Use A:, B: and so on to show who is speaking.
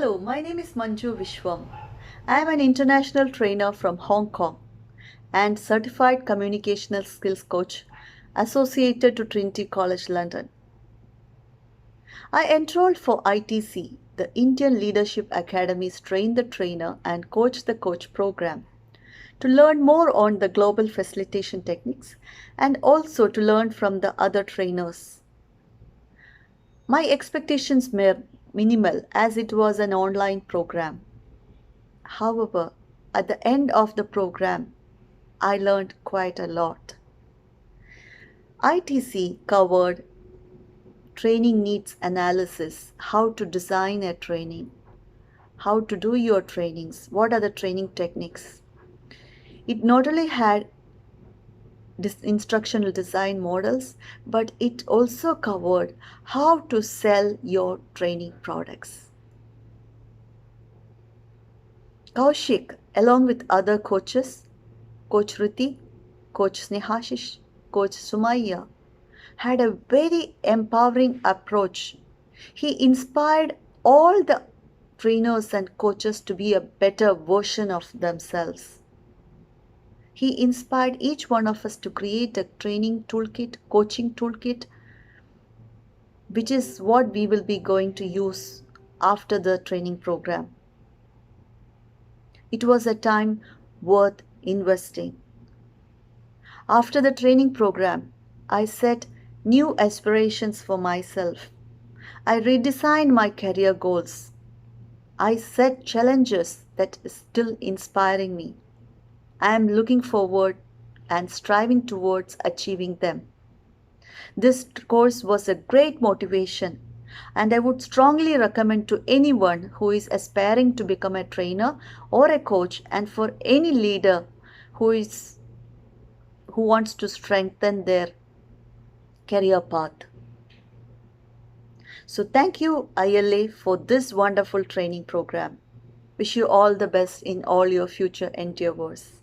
A: Hello, my name is Manju Vishwam. I am an international trainer from Hong Kong and certified communicational skills coach associated to Trinity College London. I enrolled for ITC, the Indian Leadership Academy's Train the Trainer and Coach the Coach program, to learn more on the global facilitation techniques and also to learn from the other trainers. My expectations were minimal as it was an online program. However, at the end of the program, I learned quite a lot. ITC covered training needs analysis, how to design a training, how to do your trainings, what are the training techniques. It not only had instructional design models, but it also covered how to sell your training products. Kaushik, along with other coaches, Coach Riti, Coach Snehashish, Coach Sumaya, had a very empowering approach. He inspired all the trainers and coaches to be a better version of themselves. He inspired each one of us to create a training toolkit, coaching toolkit, which is what we will be going to use after the training program. It was a time worth investing. After the training program, I set new aspirations for myself. I redesigned my career goals. I set challenges that are still inspiring me. I am looking forward and striving towards achieving them. This course was a great motivation, and I would strongly recommend to anyone who is aspiring to become a trainer or a coach, and for any leader who wants to strengthen their career path. So thank you ILA for this wonderful training program. Wish you all the best in all your future endeavors.